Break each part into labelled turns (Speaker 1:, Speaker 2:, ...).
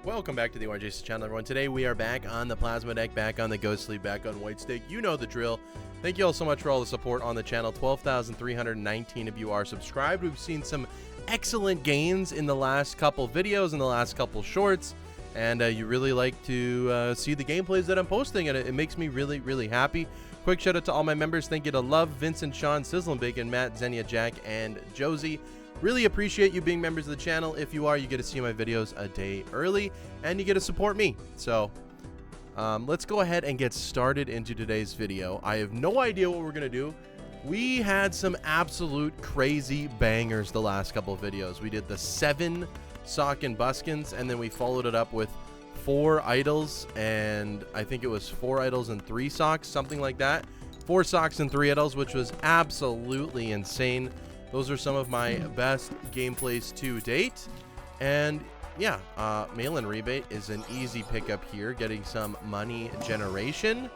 Speaker 1: Welcome back to the Orange Aces channel, everyone. Today we are back on the Plasma deck, back on the Ghost Sleeve, back on White Stake. You know the drill. Thank you all so much for all the support on the channel. 12,319 of you are subscribed. We've seen some excellent gains in the last couple videos, in the last couple shorts, and you really like to see the gameplays that I'm posting, and it makes me really, really happy. Quick shout out to all my members. Thank you to Love, Vincent, Sean, Sizzlin' Bacon, Matt, Xenia, Jack, and Josie. Really appreciate you being members of the channel. If you are, you get to see my videos a day early, and you get to support me. So let's go ahead and get started into today's video. I have no idea what we're gonna do. We had some absolute crazy bangers the last couple of videos. We did the 7 sock and buskins, and then we followed it up with 4 idols, and I think it was 4 idols and 3 socks, something like that. 4 socks and 3 idols, which was absolutely insane. Those are some of my best gameplays to date. And yeah, mail-in rebate is an easy pickup here, getting some money generation.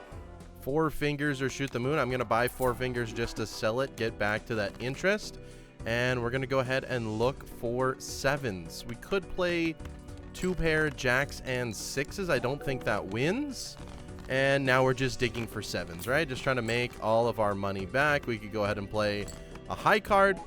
Speaker 1: 4 fingers or shoot the moon. I'm going to buy 4 fingers just to sell it, get back to that interest. And we're going to go ahead and look for 7s. We could play 2 pair jacks and 6s. I don't think that wins. And now we're just digging for 7s, right? Just trying to make all of our money back. We could go ahead and play a high card,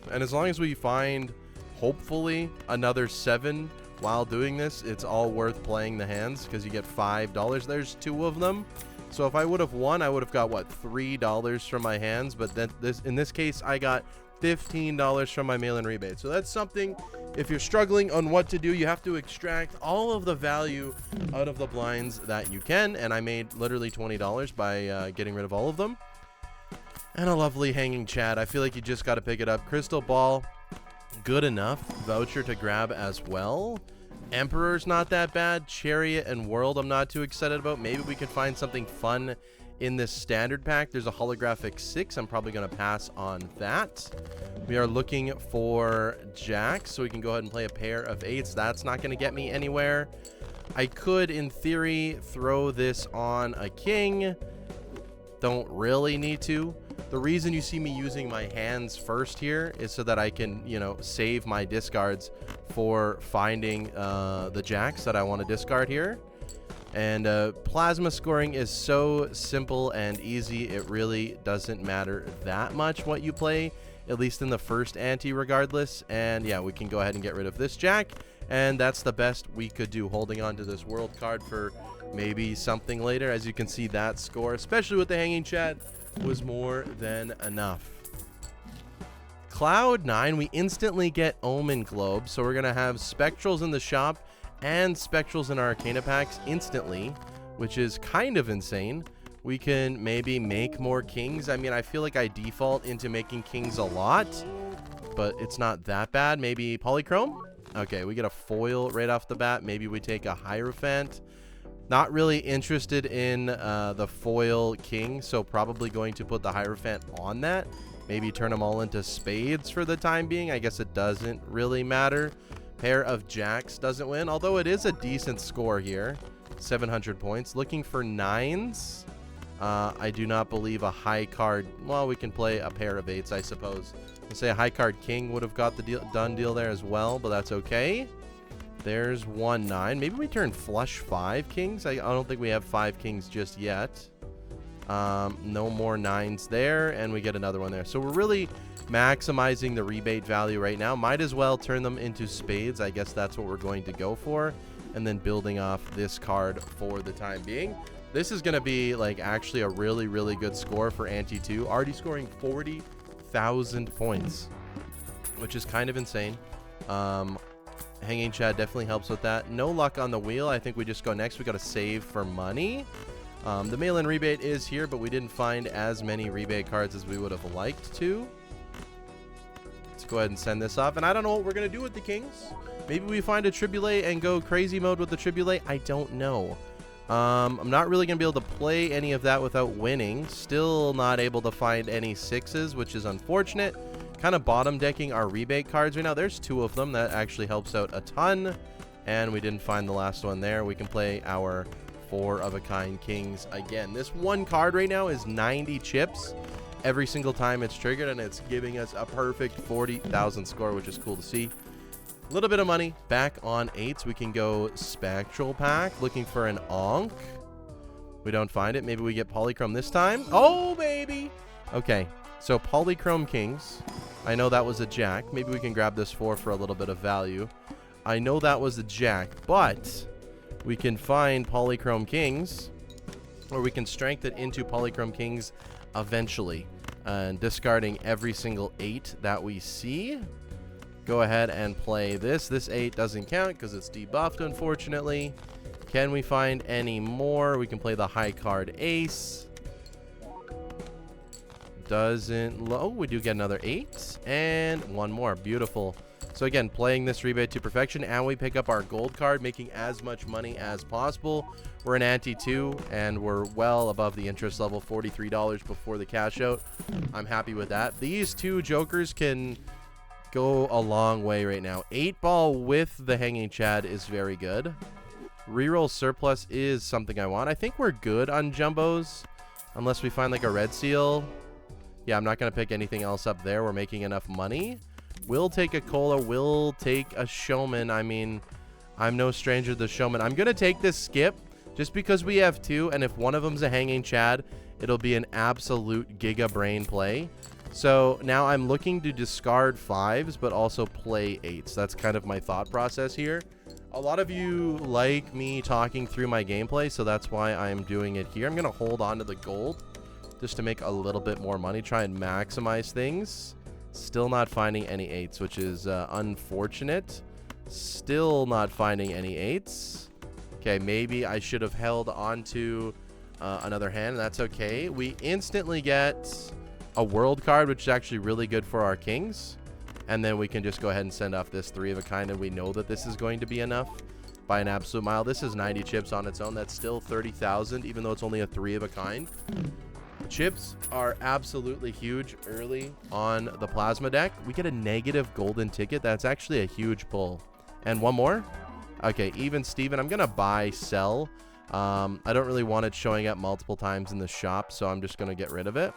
Speaker 1: and as long as we find hopefully another 7 while doing this, it's all worth playing the hands because you get $5. There's 2 of them, so if I would have won, I would have got what, $3 from my hands, but then in this case I got $15 from my mail-in rebate. So that's something, if you're struggling on what to do, you have to extract all of the value out of the blinds that you can, and I made literally $20 by getting rid of all of them. And a lovely hanging Chad. I feel like you just got to pick it up. Crystal Ball, good enough. Voucher to grab as well. Emperor's not that bad. Chariot and World I'm not too excited about. Maybe we can find something fun in this standard pack. There's a holographic 6. I'm probably going to pass on that. We are looking for Jacks, so we can go ahead and play a pair of 8s. That's not going to get me anywhere. I could, in theory, throw this on a King. Don't really need to. The reason you see me using my hands first here is so that I can, you know, save my discards for finding the jacks that I want to discard here. And plasma scoring is so simple and easy, it really doesn't matter that much what you play, at least in the first ante regardless. And yeah, we can go ahead and get rid of this jack, and that's the best we could do, holding on to this world card for maybe something later. As you can see, that score, especially with the hanging Chad, was more than enough. Cloud 9, we instantly get Omen Globe, so we're gonna have Spectrals in the shop and Spectrals in our Arcana packs instantly, which is kind of insane. We can maybe make more Kings. I mean, I feel like I default into making Kings a lot, but it's not that bad. Maybe Polychrome? Okay, we get a foil right off the bat. Maybe we take a Hierophant. Not really interested in the foil King, so probably going to put the Hierophant on that. Maybe turn them all into spades for the time being. I guess it doesn't really matter. Pair of jacks doesn't win, although it is a decent score here. 700 points. Looking for 9s. I do not believe a high card. Well, we can play a pair of 8s, I suppose. I'd say a high card King would have got the done deal there as well, but that's okay. There's 1 9. Maybe we turn flush 5 Kings. I don't think we have 5 Kings just yet. No more 9s there, and we get another one there. So we're really maximizing the rebate value right now. Might as well turn them into spades. I guess that's what we're going to go for, and then building off this card for the time being. This is going to be like actually a really, really good score for Ante 2. Already scoring 40,000 points, which is kind of insane. Hanging Chad definitely helps with that. No luck on the wheel. I think we just go next. We got to save for money. The mail-in rebate is here, but we didn't find as many rebate cards as we would have liked to. Let's go ahead and send this off. And I don't know what we're going to do with the Kings. Maybe we find a Tribulate and go crazy mode with the Tribulate. I don't know. I'm not really going to be able to play any of that without winning. Still not able to find any 6s, which is unfortunate. Kind of bottom decking our rebate cards right now. There's 2 of them. That actually helps out a ton. And we didn't find the last one there. We can play our 4 of a kind Kings again. This one card right now is 90 chips every single time it's triggered, and it's giving us a perfect 40,000 score, which is cool to see. A little bit of money back on 8s. We can go Spectral Pack, looking for an Onk. We don't find it. Maybe we get Polychrome this time. Oh, baby. Okay, so Polychrome Kings. I know that was a Jack. Maybe we can grab this for a little bit of value. I know that was a Jack, but we can find Polychrome Kings, or we can strength it into Polychrome Kings eventually, and discarding every single 8 that we see. Go ahead and play this. This 8 doesn't count because it's debuffed, unfortunately. Can we find any more? We can play the high card Ace. Doesn't... Oh, we do get another 8. And one more. Beautiful. So again, playing this rebate to perfection, and we pick up our gold card, making as much money as possible. We're an ante 2, and we're well above the interest level, $43 before the cash out. I'm happy with that. These 2 jokers can go a long way right now. 8-ball with the Hanging Chad is very good. Reroll surplus is something I want. I think we're good on jumbos, unless we find like a red seal. Yeah, I'm not going to pick anything else up there. We're making enough money. We'll take a cola. We'll take a showman. I mean, I'm no stranger to the showman. I'm going to take this skip just because we have 2, and if one of them's a Hanging Chad, it'll be an absolute giga brain play. So now I'm looking to discard 5s, but also play 8s. That's kind of my thought process here. A lot of you like me talking through my gameplay, so that's why I'm doing it here. I'm going to hold on to the gold just to make a little bit more money, try and maximize things. Still not finding any 8s, which is unfortunate. Still not finding any 8s. Okay, maybe I should have held on to another hand. That's okay. We instantly get a world card, which is actually really good for our kings. And then we can just go ahead and send off this 3 of a kind, and we know that this is going to be enough by an absolute mile. This is 90 chips on its own. That's still 30,000, even though it's only a 3 of a kind. Chips are absolutely huge early on the plasma deck. We get a negative golden ticket. That's actually a huge pull. And one more. Okay, even Steven. I'm going to buy, sell. I don't really want it showing up multiple times in the shop, so I'm just going to get rid of it.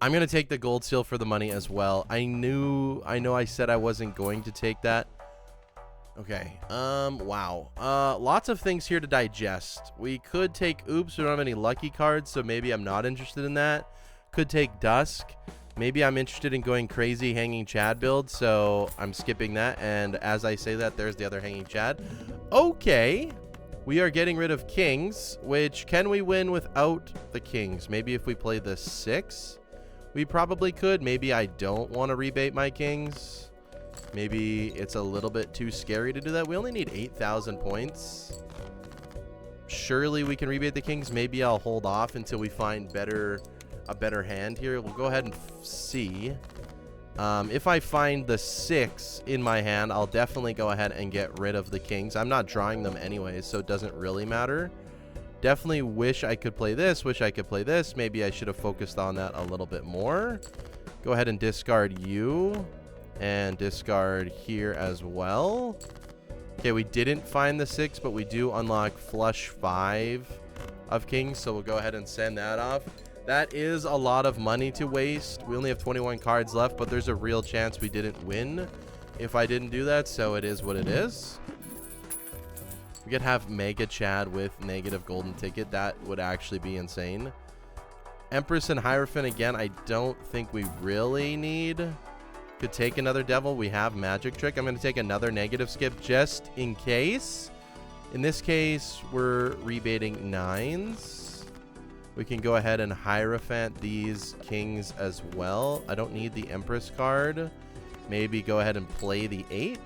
Speaker 1: I'm going to take the gold seal for the money as well. I know I said I wasn't going to take that. Okay, wow. Lots of things here to digest. We could take Oops, we don't have any lucky cards, so maybe I'm not interested in that. Could take Dusk. Maybe I'm interested in going crazy Hanging Chad build, so I'm skipping that. And as I say that, there's the other Hanging Chad. Okay, we are getting rid of Kings, which can we win without the Kings? Maybe if we play the 6, we probably could. Maybe I don't want to rebate my Kings. Maybe it's a little bit too scary to do that. We only need 8,000 points. Surely we can rebate the Kings. Maybe I'll hold off until we find a better hand here. We'll go ahead and see. If I find the 6 in my hand, I'll definitely go ahead and get rid of the Kings. I'm not drawing them anyways, so it doesn't really matter. Definitely wish I could play this. Wish I could play this. Maybe I should have focused on that a little bit more. Go ahead and discard you. And discard here as well. Okay, we didn't find the 6, but we do unlock flush 5 of Kings, so we'll go ahead and send that off. That is a lot of money to waste. We only have 21 cards left, but there's a real chance we didn't win if I didn't do that, so it is what it is. We could have Mega Chad with negative golden ticket. That would actually be insane. Empress and Hierophant, again, I don't think we really need. Could take another devil. We have Magic Trick. I'm going to take another negative skip just in case. In this case, we're rebating 9s. We can go ahead and Hierophant these Kings as well. I don't need the Empress card. Maybe go ahead and play the 8.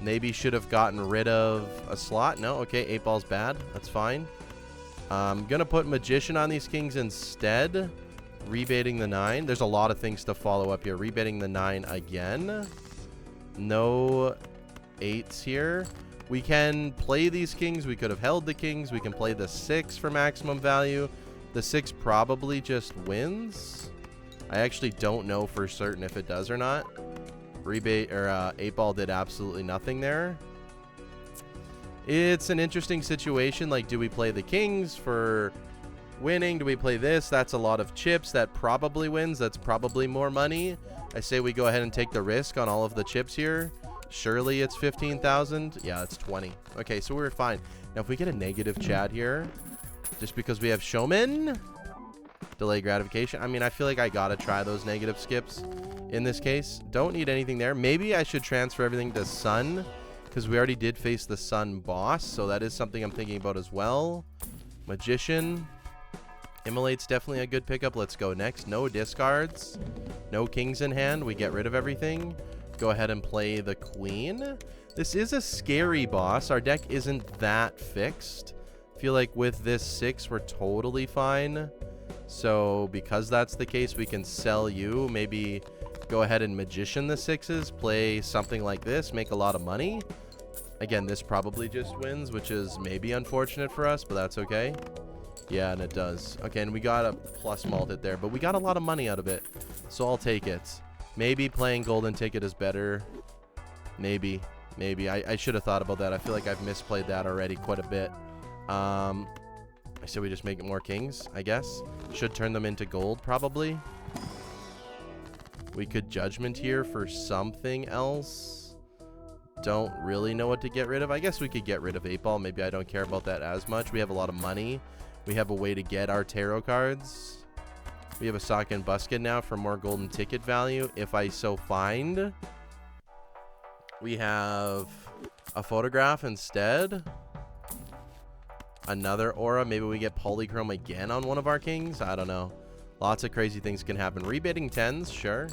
Speaker 1: Maybe should have gotten rid of a slot. No, okay, 8-ball's bad. That's fine. I'm going to put Magician on these Kings instead. Rebating the 9. There's a lot of things to follow up here. Rebating the 9 again. No 8s here. We can play these Kings. We could have held the Kings. We can play the 6 for maximum value. The 6 probably just wins. I actually don't know for certain if it does or not. Rebate or 8-ball did absolutely nothing there. It's an interesting situation. Like, do we play the Kings for winning. Do we play this? That's a lot of chips. That probably wins. That's probably more money. I say we go ahead and take the risk on all of the chips here. Surely it's 15,000. Yeah, it's 20. Okay, so we're fine. Now, if we get a negative Chad here, just because we have Showman, delay gratification. I mean, I feel like I gotta try those negative skips in this case. Don't need anything there. Maybe I should transfer everything to Sun, because we already did face the Sun boss, so that is something I'm thinking about as well. Magician. Immolate's definitely a good pickup. Let's go next. No discards. No kings in hand. We get rid of everything. Go ahead and play the Queen. This is a scary boss. Our deck isn't that fixed. I feel like with this 6, we're totally fine. So because that's the case, we can sell you. Maybe go ahead and Magician the 6s. Play something like this. Make a lot of money. Again, this probably just wins, which is maybe unfortunate for us, but that's okay. Yeah, and it does. Okay, and we got a plus malted there, but we got a lot of money out of it, so I'll take it. Maybe playing golden ticket is better. Maybe. I should have thought about that. I feel like I've misplayed that already quite a bit. I said we just make more kings, I guess. Should turn them into gold, probably. We could judgment here for something else. Don't really know what to get rid of. I guess we could get rid of 8-ball. Maybe I don't care about that as much. We have a lot of money. We have a way to get our tarot cards. We have a sock and busket now for more golden ticket value, if I so find. We have a photograph instead. Another aura. Maybe we get polychrome again on one of our kings. I don't know. Lots of crazy things can happen. Rebidding 10s, sure.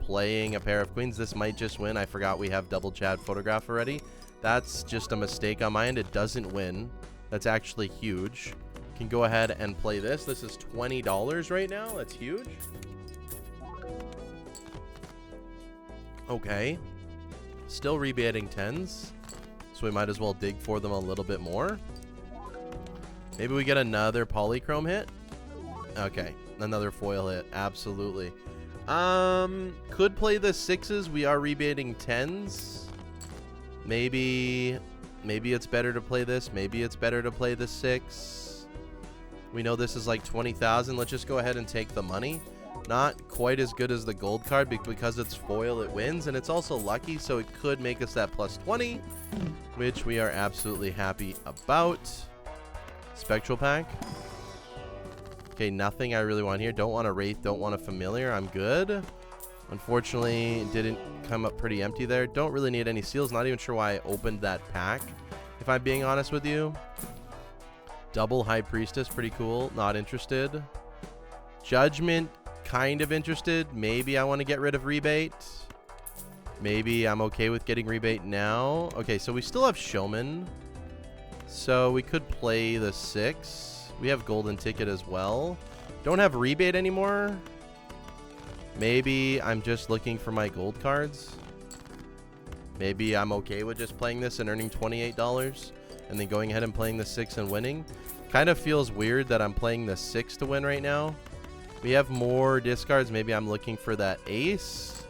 Speaker 1: Playing a pair of queens. This might just win. I forgot we have double Chad photograph already. That's just a mistake on my end. It doesn't win. That's actually huge. Can go ahead and play this. This is $20 right now. That's huge. Okay. Still rebidding 10s. So we might as well dig for them a little bit more. Maybe we get another polychrome hit. Okay. Another foil hit. Absolutely. Could play the 6s. We are rebidding 10s. Maybe it's better to play this. Maybe it's better to play the 6. We know this is like 20,000. Let's just go ahead and take the money. Not quite as good as the gold card, because it's foil, it wins, and it's also lucky, so it could make us that plus 20, which we are absolutely happy about. Spectral pack. Okay, nothing I really want here. Don't want a Wraith, don't want a Familiar. I'm good. Unfortunately, it didn't come up pretty empty there. Don't really need any seals. Not even sure why I opened that pack, if I'm being honest with you. Double High Priestess, pretty cool. Not interested. Judgment, kind of interested. Maybe I want to get rid of rebate. Maybe I'm okay with getting rebate now. Okay, so we still have Showman. So we could play the 6. We have golden ticket as well. Don't have rebate anymore. Maybe I'm just looking for my gold cards. Maybe I'm okay with just playing this and earning $28 and then going ahead and playing the 6 and winning. Kind of feels weird that I'm playing the 6 to win right now. We have more discards. Maybe I'm looking for that ace.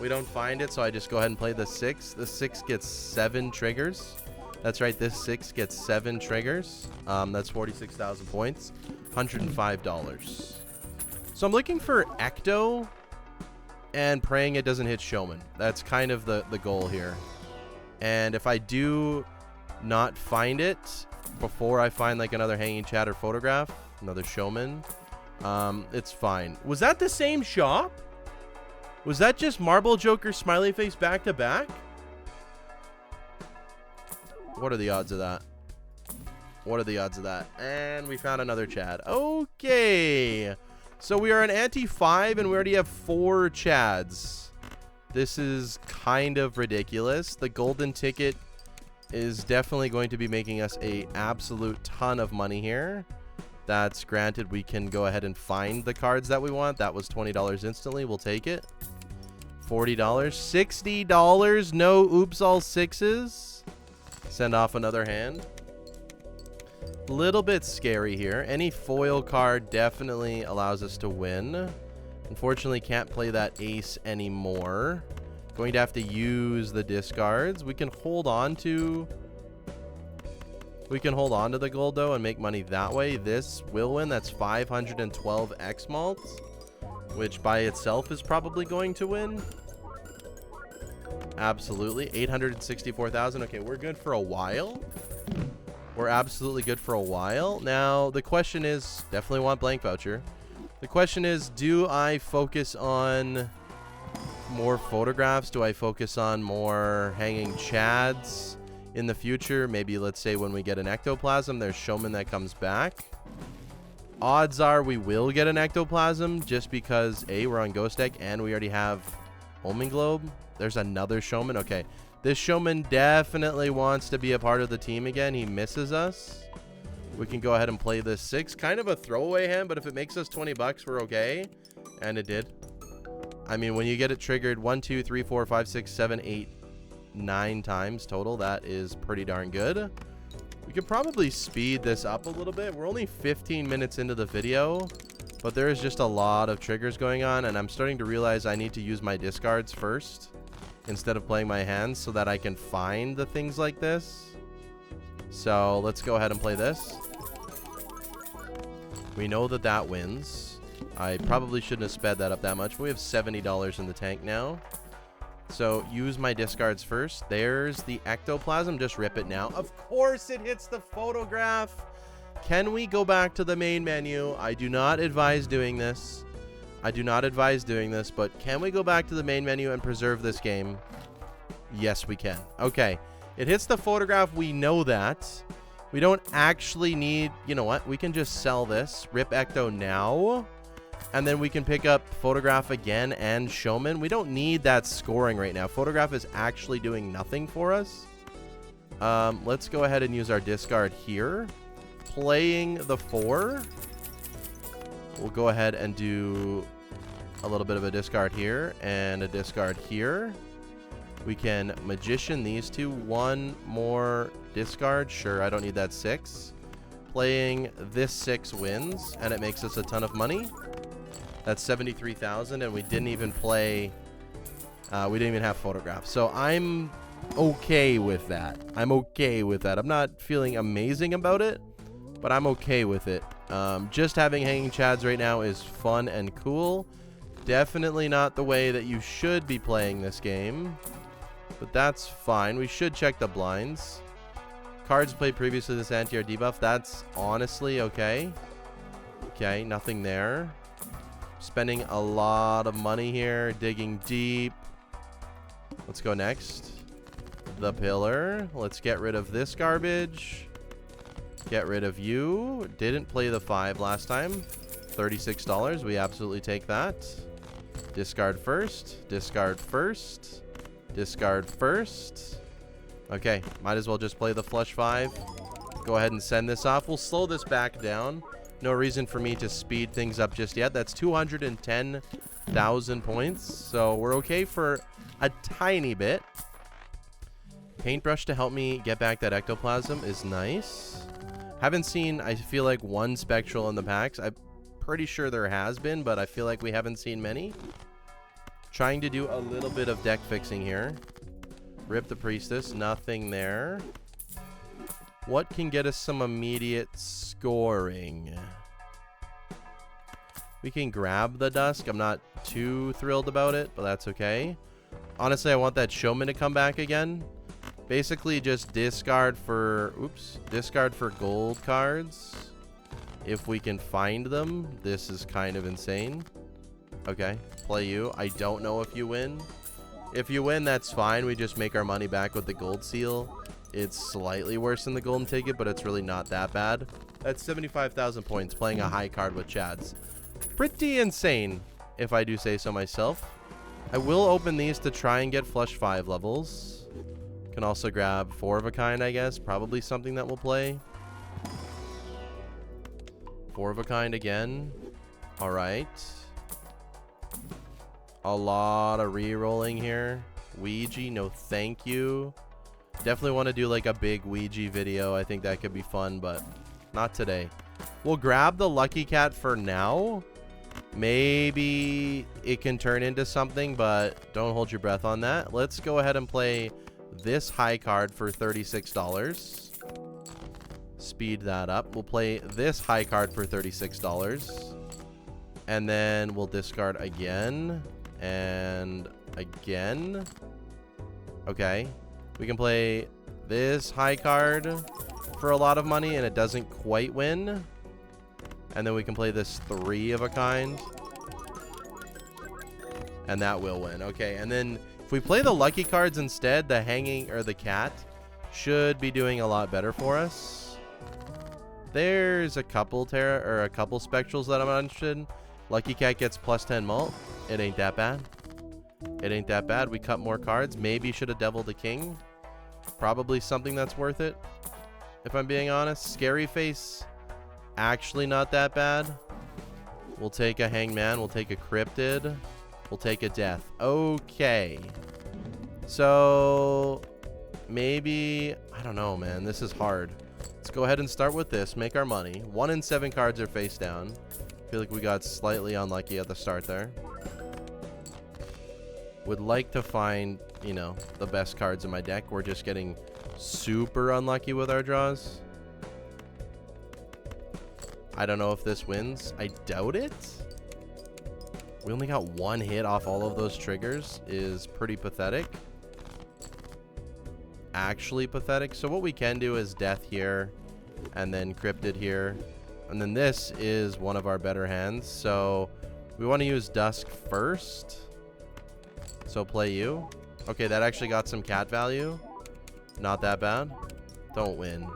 Speaker 1: We don't find it, so I just go ahead and play the 6. The 6 gets 7 triggers. That's right, this 6 gets 7 triggers. That's 46,000 points. $105. So I'm looking for Ecto and praying it doesn't hit Showman. That's kind of the goal here. And if I do not find it before I find like another Hanging Chad or photograph, another Showman, it's fine. Was that the same shop? Was that just Marble Joker Smiley Face back to back? What are the odds of that? What are the odds of that? And we found another Chad. Okay. So we are an ante 5 and we already have 4 Chads. This is kind of ridiculous. The golden ticket is definitely going to be making us a absolute ton of money here. That's granted. We can go ahead and find the cards that we want. That was $20 instantly. We'll take it. $40. $60. No oops all 6s. Send off another hand. Little bit scary here. Any foil card definitely allows us to win. Unfortunately, can't play that ace anymore. Going to have to use the discards. We can hold on to We can hold on to the gold, though, and make money that way. This will win. That's 512 X malts, which by itself is probably going to win. Absolutely. 864,000. Okay, we're good for a while. We're absolutely good for a while. Now, the question is, definitely want blank voucher. The question is, do I focus on more photographs? Do I focus on more hanging chads in the future? Maybe, let's say, when we get an ectoplasm, there's showman that comes back. Odds are we will get an ectoplasm just because, A, we're on Ghost Egg, and we already have Homing Globe. There's another showman. Okay. This showman definitely wants to be a part of the team again. He misses us. We can go ahead and play this 6. Kind of a throwaway hand, but if it makes us 20 bucks, we're okay. And it did. I mean, when you get it triggered 1, 2, 3, 4, 5, 6, 7, 8, 9 times total, that is pretty darn good. We could probably speed this up a little bit. We're only 15 minutes into the video, but there is just a lot of triggers going on, and I'm starting to realize I need to use my discards first instead of playing my hands so that I can find the things like this. So let's go ahead and play this. We know that that wins. I probably shouldn't have sped that up that much, but we have $70 in the tank now. So use my discards first. There's the ectoplasm. Just rip it now. Of course it hits the photograph. Can we go back to the main menu? I do not advise doing this. I do not advise doing this, but can we go back to the main menu and preserve this game? Yes, we can. Okay. It hits the photograph. We know that. We don't actually need... You know what? We can just sell this. Rip Ecto now. And then we can pick up photograph again and showman. We don't need that scoring right now. Photograph is actually doing nothing for us. Let's go ahead and use our discard here. Playing the 4. We'll go ahead and do a little bit of a discard here and a discard here. We can magician these two. One more discard. Sure, I don't need that 6. Playing this 6 wins, and it makes us a ton of money. That's 73,000, and we didn't even play. We didn't even have photographs. So I'm okay with that. I'm okay with that. I'm not feeling amazing about it, but I'm okay with it. Just having hanging chads right now is fun and cool. Definitely not the way that you should be playing this game, but that's fine. We should check the blinds. Cards played previously this anti-air debuff. That's honestly okay. Okay, nothing there. Spending a lot of money here. Digging deep. Let's go next. The pillar. Let's get rid of this garbage. Get rid of you. Didn't play the 5 last time. $36. We absolutely take that. Discard first. Discard first. Discard first. Okay, might as well just play the flush 5. Go ahead and send this off. We'll slow this back down. No reason for me to speed things up just yet. That's 210,000 points. So we're okay for a tiny bit. Paintbrush to help me get back that ectoplasm is nice. Haven't seen, I feel like, one spectral in the packs. I'm pretty sure there has been, but I feel like we haven't seen many. Trying to do a little bit of deck fixing here. Rip the priestess. Nothing there. What can get us some immediate scoring? We can grab the dusk. I'm not too thrilled about it, but that's okay. Honestly, I want that showman to come back again. Basically, just discard for... Oops. Discard for gold cards. If we can find them. This is kind of insane. Okay. Play you. I don't know if you win. If you win, that's fine. We just make our money back with the gold seal. It's slightly worse than the golden ticket, but it's really not that bad. That's 75,000 points playing a high card with chads. Pretty insane, if I do say so myself. I will open these to try and get flush 5 levels. Can also grab 4 of a kind, I guess. Probably something that we'll play. 4 of a kind again. All right. A lot of re-rolling here. Ouija, no thank you. Definitely want to do like a big Ouija video. I think that could be fun, but not today. We'll grab the Lucky Cat for now. Maybe it can turn into something, but don't hold your breath on that. Let's go ahead and play this high card for $36. speed that up. We'll play this high card for $36. And then we'll discard again. And again. Okay. We can play this high card for a lot of money, and it doesn't quite win. And then we can play this 3 of a kind. And that will win. Okay, and then if we play the lucky cards instead, the hanging or the cat should be doing a lot better for us. There's a couple spectrals that I'm not interested in. Lucky cat gets plus 10 mult. It ain't that bad. It ain't that bad. We cut more cards. Maybe should have deviled the king. Probably something that's worth it, if I'm being honest. Scary face, actually not that bad. We'll take a hangman. We'll take a cryptid. We'll take a death. Okay. So maybe, I don't know, man. This is hard. Let's go ahead and start with this. Make our money. 1 in 7 cards are face down. I feel like we got slightly unlucky at the start there. Would like to find, you know, the best cards in my deck. We're just getting super unlucky with our draws. I don't know if this wins. I doubt it. We only got 1 hit off all of those triggers. Is pretty pathetic. Actually pathetic. So what we can do is death here, and then cryptid here, and then this is one of our better hands. So we want to use dusk first. So play you. Okay, that actually got some cat value. Not that bad. Don't win.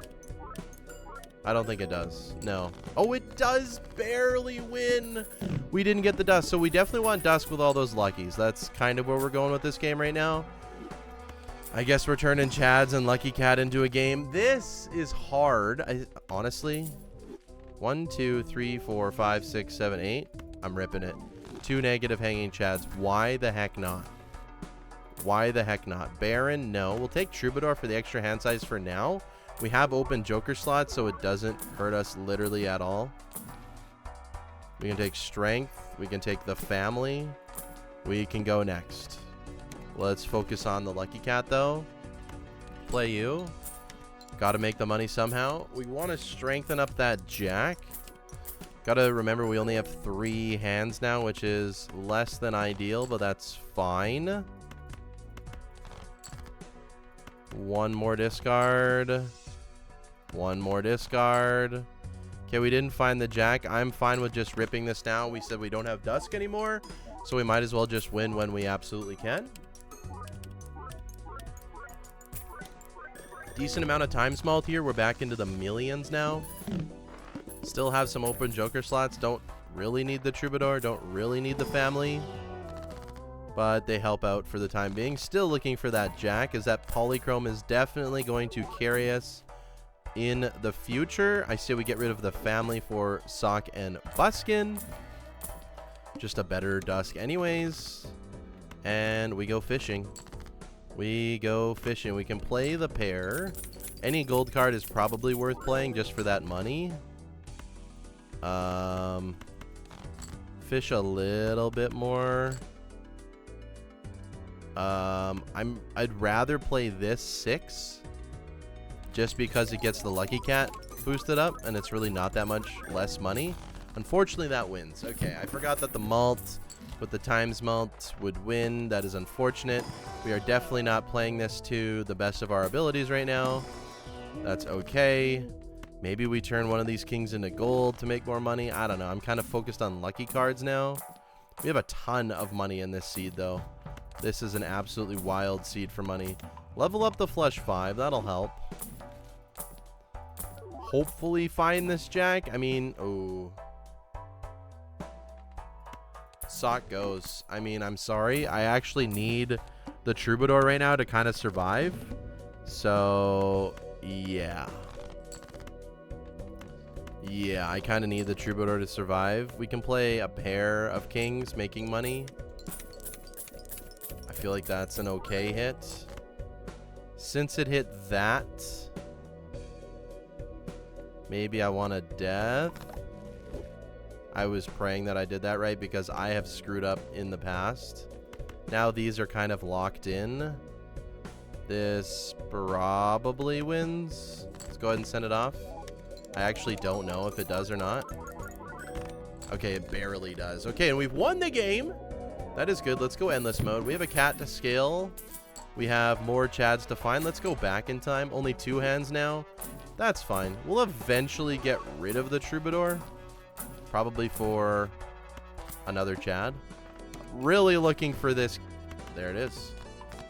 Speaker 1: I don't think it does. No. Oh, it does barely win. We didn't get the dusk. So we definitely want dusk with all those luckies. That's kind of where we're going with this game right now. I guess we're turning Chads and Lucky Cat into a game. This is hard. Honestly. 1, 2, 3, 4, 5, 6, 7, 8. I'm ripping it. 2 negative hanging Chads. Why the heck not? Why the heck not? Baron, no. We'll take Troubadour for the extra hand size for now. We have open Joker slots, so it doesn't hurt us literally at all. We can take Strength. We can take the Family. We can go next. Let's focus on the Lucky Cat, though. Play you. Got to make the money somehow. We want to strengthen up that Jack. Got to remember we only have 3 hands now, which is less than ideal, but that's fine. 1 more discard. 1 more discard. Okay, we didn't find the Jack. I'm fine with just ripping this now. We said we don't have dusk anymore, so we might as well just win when we absolutely can. Decent amount of time smalt here. We're back into the millions now. Still have some open Joker slots. Don't really need the Troubadour. Don't really need the Family. But they help out for the time being. Still looking for that Jack, as that Polychrome is definitely going to carry us in the future. I say we get rid of the Family for Sock and Buskin. Just a better dusk anyways. And we go fishing. We go fishing. We can play the pair. Any gold card is probably worth playing just for that money. Fish a little bit more. I'd rather play this 6 just because it gets the Lucky Cat boosted up, and it's really not that much less money. Unfortunately, that wins. Okay, I forgot that the mult with the times mult would win. That is unfortunate. We are definitely not playing this to the best of our abilities right now. That's okay. Maybe we turn one of these kings into gold to make more money. I don't know. I'm kind of focused on lucky cards now. We have a ton of money in this seed, though. This is an absolutely wild seed for money. Level up the flush 5. That'll help. Hopefully find this Jack. I mean, oh. Sock goes. I mean, I'm sorry. I actually need the Troubadour right now to kind of survive. So, yeah. Yeah, I kind of need the Troubadour to survive. We can play a pair of kings making money. I feel like that's an okay hit. Since it hit that, maybe I want a death. I was praying that I did that right because I have screwed up in the past. Now these are kind of locked in. This probably wins. Let's go ahead and send it off. I actually don't know if it does or not. Okay, it barely does. Okay, and we've won the game. That is good. Let's go endless mode. We have a cat to scale. We have more Chads to find. Let's go back in time. Only 2 hands now. That's fine. We'll eventually get rid of the Troubadour. Probably for another Chad. Really looking for this. There it is.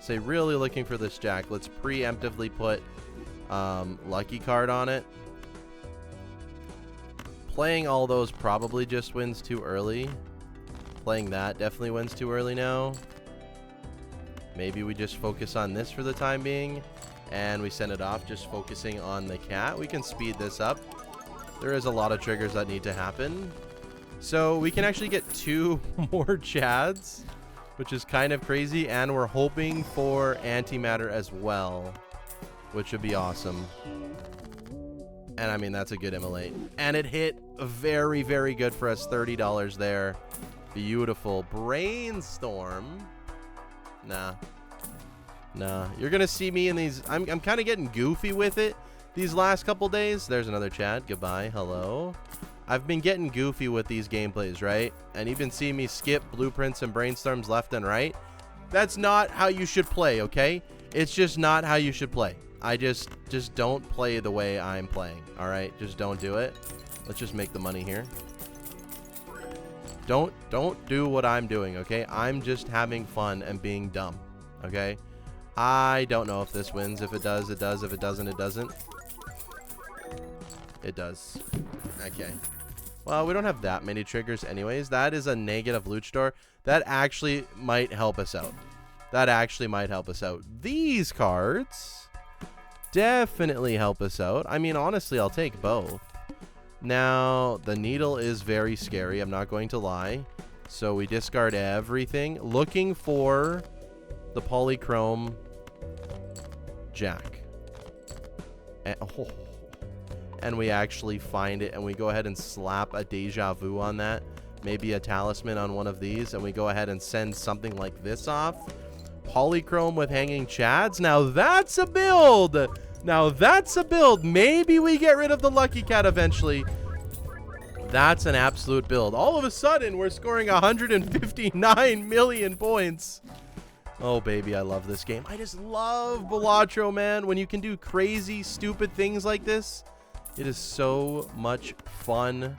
Speaker 1: Say really looking for this Jack. Let's preemptively put Lucky Card on it. Playing all those probably just wins too early. Playing that definitely wins too early now. Maybe we just focus on this for the time being. And we send it off just focusing on the cat. We can speed this up. There is a lot of triggers that need to happen. So we can actually get 2 more Chads, which is kind of crazy. And we're hoping for antimatter as well, which would be awesome. And I mean, that's a good immolate. And it hit very, very good for us. $30 there. Beautiful. Brainstorm. Nah. You're going to see me in these. I'm kind of getting goofy with it these last couple days. There's another Chad. Goodbye. Hello. I've been getting goofy with these gameplays, right? And you've been seeing me skip blueprints and brainstorms left and right. That's not how you should play, okay? It's just not how you should play. I just don't play the way I'm playing, all right? Just don't do it. Let's just make the money here. Don't do what I'm doing, okay? I'm just having fun and being dumb, okay? I don't know if this wins. If it does, it does. If it doesn't, it doesn't. It does. Okay. Well, we don't have that many triggers anyways. That is a negative luchador. That actually might help us out. That actually might help us out. These cards definitely help us out. I mean, honestly, I'll take both. Now, the needle is very scary. I'm not going to lie. So we discard everything. Looking for the polychrome Jack. And we actually find it. And we go ahead and slap a deja vu on that. Maybe a talisman on one of these. And we go ahead and send something like this off. Polychrome with hanging Chads. Now that's a build. Now that's a build. Maybe we get rid of the Lucky Cat eventually. That's an absolute build. All of a sudden, we're scoring 159 million points. Oh, baby, I love this game. I just love Balatro, man. When you can do crazy, stupid things like this, it is so much fun.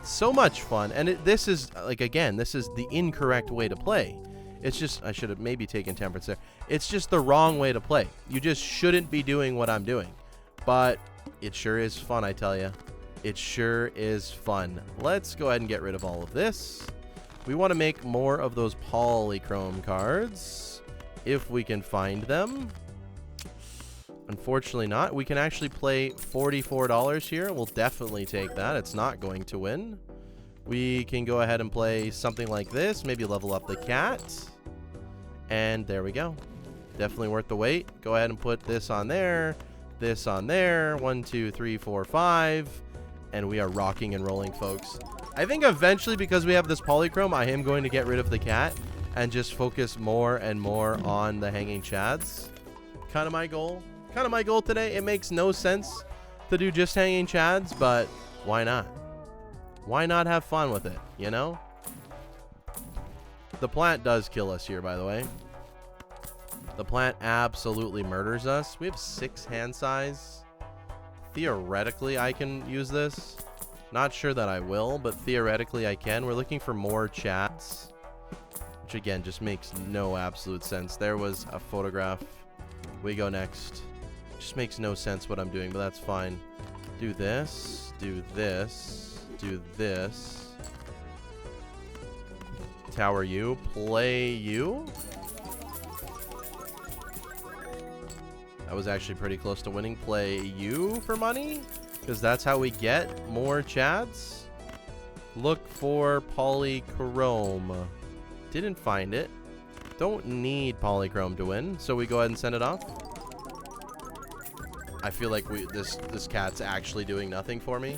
Speaker 1: So much fun. And this is, like, again, this is the incorrect way to play. It's just, I should have maybe taken temperance there. It's just the wrong way to play. You just shouldn't be doing what I'm doing. But it sure is fun, I tell you. It sure is fun. Let's go ahead and get rid of all of this. We want to make more of those polychrome cards, if we can find them. Unfortunately not. We can actually play $44 here. We'll definitely take that. It's not going to win. We can go ahead and play something like this. Maybe level up the cat. And there we go. Definitely worth the wait. Go ahead and put this on there. This on there. 1, 2, 3, 4, 5. And we are rocking and rolling, folks. I think eventually, because we have this polychrome, I am going to get rid of the cat and just focus more and more on the hanging Chads. Kind of my goal. Kind of my goal today. It makes no sense to do just hanging Chads, but why not? Why not have fun with it, you know? The plant does kill us here, by the way. The plant absolutely murders us. We have 6 hand size. Theoretically, I can use this. Not sure that I will, but theoretically I can. We're looking for more Chads, which again just makes no absolute sense. There was a photograph. We go next. Just makes no sense what I'm doing, but that's fine. Do this. Do this. Do this. Tower you. Play you. That was actually pretty close to winning. Play you for money, because that's how we get more Chads. Look for polychrome. Didn't find it. Don't need polychrome to win, so we go ahead and send it off. I feel like this cat's actually doing nothing for me.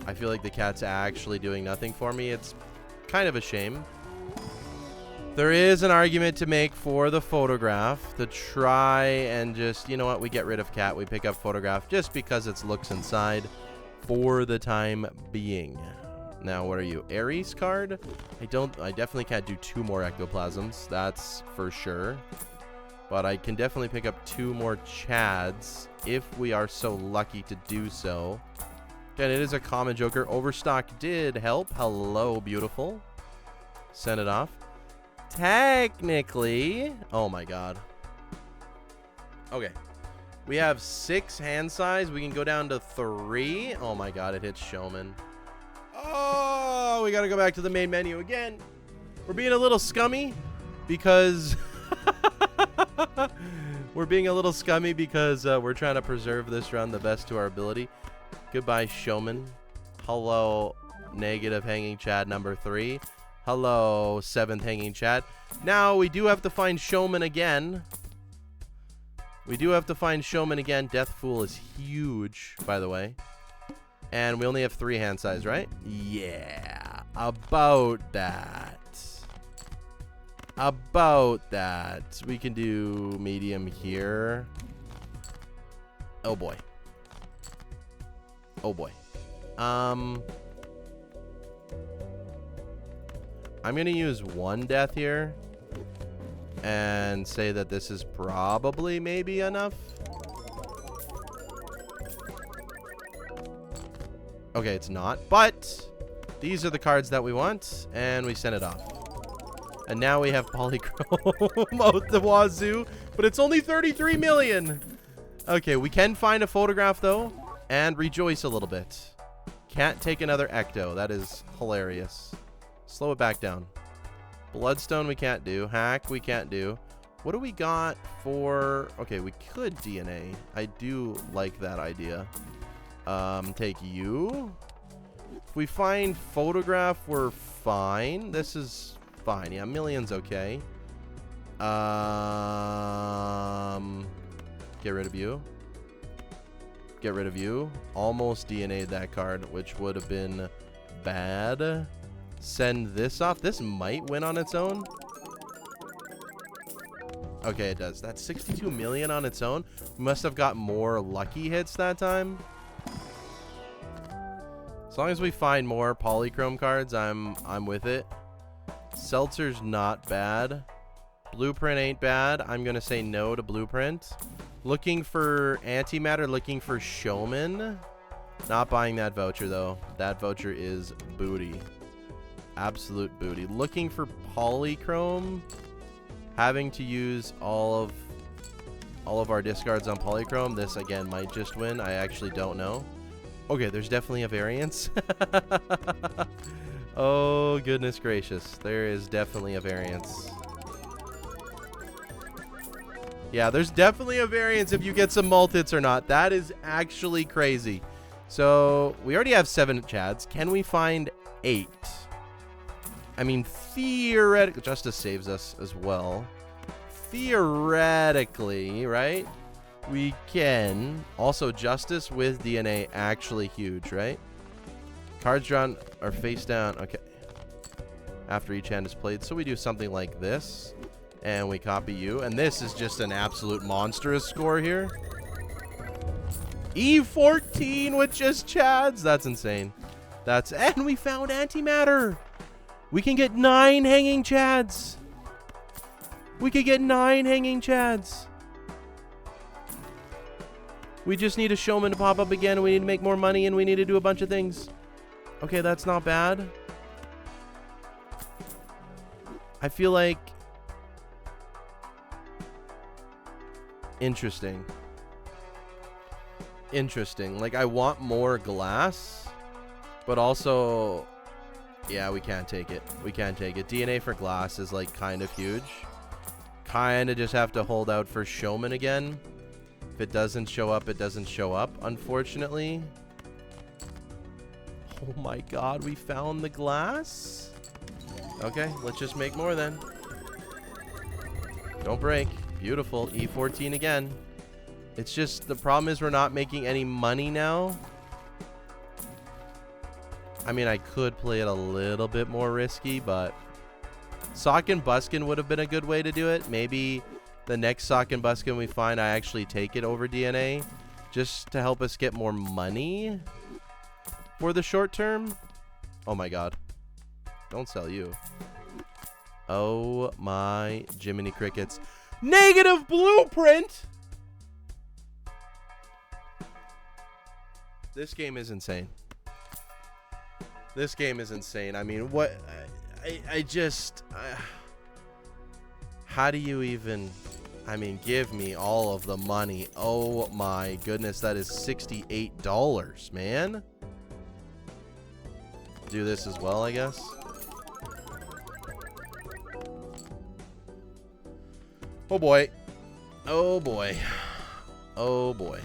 Speaker 1: I feel like the cat's actually doing nothing for me. It's kind of a shame. There is an argument to make for the photograph to try and just, you know what, we get rid of cat. We pick up photograph just because it's looks inside. for the time being. Now, what are you? Ares card? I definitely can't do 2 more ectoplasms. That's for sure. But I can definitely pick up 2 more Chads if we are so lucky to do so. Again, it is a common Joker. Overstock did help. Hello, beautiful. Send it off. Technically, oh my god. Okay. We have 6 hand size. We can go down to 3. Oh my god, it hits Showman. Oh, we gotta go back to the main menu again. We're being a little scummy because... we're being a little scummy because we're trying to preserve this run the best to our ability. Goodbye, Showman. Hello, negative hanging Chad number 3. Hello, 7th hanging Chad. Now, we do have to find Showman again. We do have to find Showman again. Death Fool is huge, by the way. And we only have 3 hand size, right? Yeah, about that. About that. We can do medium here. Oh, boy. Oh, boy. I'm going to use 1 death here. And say that this is probably maybe enough. Okay, it's not. But these are the cards that we want. And we send it off. And now we have Polychrome out the wazoo. But it's only 33 million. Okay, we can find a photograph, though. And rejoice a little bit. Can't take another Ecto. That is hilarious. Slow it back down. Bloodstone we can't do. Hack we can't do. What do we got for... Okay, we could DNA. I do like that idea. Take you. If we find photograph, we're fine. This is fine. Yeah, million's okay. Get rid of you. Get rid of you. Almost DNA'd that card, which would have been bad. Send this off. This might win on its own. Okay, it does. That's 62 million on its own. We must have got more lucky hits that time. As long as we find more Polychrome cards, I'm with it. Seltzer's not bad. Blueprint ain't bad. I'm going to say no to Blueprint. Looking for Antimatter, looking for Showman. Not buying that voucher, though. That voucher is booty. Absolute booty. Looking for Polychrome. Having to use all of our discards on Polychrome. This, again, might just win. I actually don't know. Okay, there's definitely a variance. Oh, goodness gracious. There is definitely a variance. Yeah, there's definitely a variance if you get some multits or not. That is actually crazy. So, we already have 7 Chads. Can we find 8? I mean, theoretically... Justice saves us as well. Theoretically, right? We can. Also, Justice with DNA, actually huge, right? Cards drawn are face down. Okay. After each hand is played. So we do something like this. And we copy you. And this is just an absolute monstrous score here. E14 with just Chads. That's insane. And we found Antimatter. We can get 9 hanging Chads. We could get 9 hanging Chads. We just need a Showman to pop up again. We need to make more money and we need to do a bunch of things. Okay, that's not bad. I feel like... Interesting. Like, I want more glass. But also... Yeah, we can't take it. We can't take it. DNA for glass is, like, kind of huge. Kind of just have to hold out for Showman again. If it doesn't show up, it doesn't show up, unfortunately. Oh my god, we found the glass? Okay, let's just make more then. Don't break. Beautiful. E14 again. It's just, the problem is we're not making any money now. I mean, I could play it a little bit more risky, but Sock and Buskin would have been a good way to do it. Maybe the next Sock and Buskin we find, I actually take it over DNA just to help us get more money. for the short term. Oh my god. Don't sell you. Oh my Jiminy Crickets. Negative blueprint! This game is insane. This game is insane. I mean, what... I just... how do you even... I mean, give me all of the money. Oh my goodness, that is $68, man. Do this as well, I guess. Oh boy. Oh boy. Oh boy.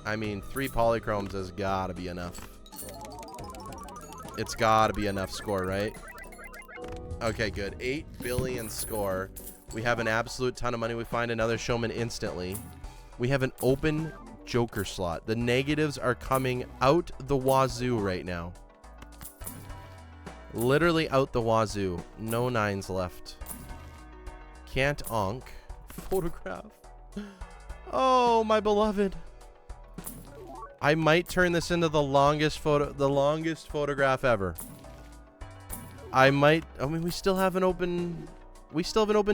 Speaker 1: I mean, 3 polychromes has gotta be enough. It's gotta be enough score, right? Okay, good. 8 billion score. We have an absolute ton of money. We find another showman instantly. We have an open joker slot. The negatives are coming out the wazoo right now. Literally out the wazoo. No 9s left. Can't onk. Photograph. Oh, my beloved. I might turn this into the longest photograph ever. I might. I mean, we still have an open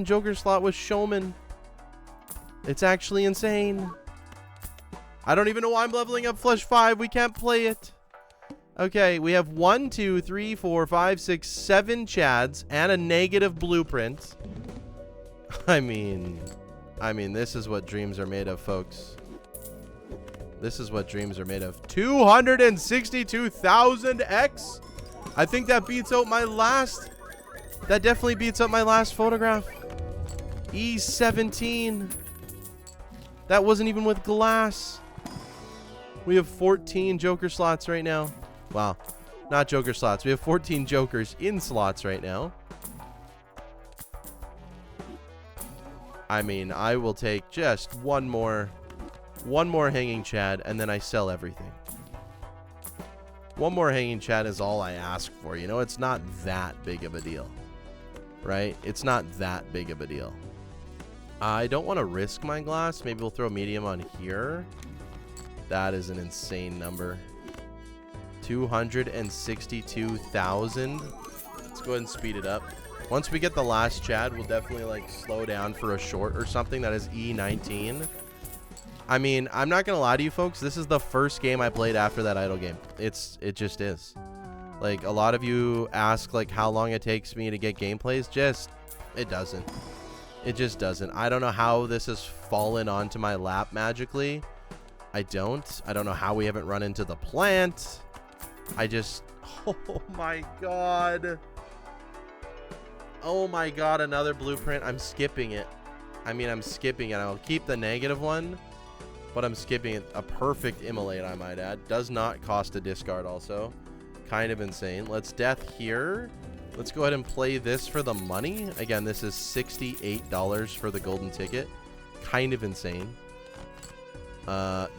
Speaker 1: joker slot with showman. It's actually insane. I don't even know why I'm leveling up flush 5. We can't play it. Okay, we have 1, 2, 3, 4, 5, 6, 7 chads and a negative blueprint. I mean, this is what dreams are made of, folks. This is what dreams are made of. 262,000x. I think that beats out my last. That definitely beats up my last photograph. E17. That wasn't even with glass. We have 14 joker slots right now. Wow. Not joker slots. We have 14 jokers in slots right now. I mean, I will take just one more hanging chad, and then I sell everything. One more hanging chad is all I ask for. You know, it's not that big of a deal. Right? It's not that big of a deal. I don't want to risk my glass. Maybe we'll throw medium on here. That is an insane number. 262,000. Let's go ahead and speed it up. Once we get the last chad, we'll definitely like slow down for a short or something. That is E19. I mean, I'm not gonna lie to you folks. This is the first game I played after that idle game. It just is. Like, a lot of you ask like how long it takes me to get gameplays. It doesn't. It just doesn't. I don't know how this has fallen onto my lap magically. I don't know how we haven't run into the plant. Oh my god. Oh my god, another blueprint. I'm skipping it. I mean, I'm skipping it. I'll keep the negative one, but I'm skipping it. A perfect immolate, I might add. Does not cost a discard also. Kind of insane. Let's death here. Let's go ahead and play this for the money. Again, this is $68 for the golden ticket. Kind of insane.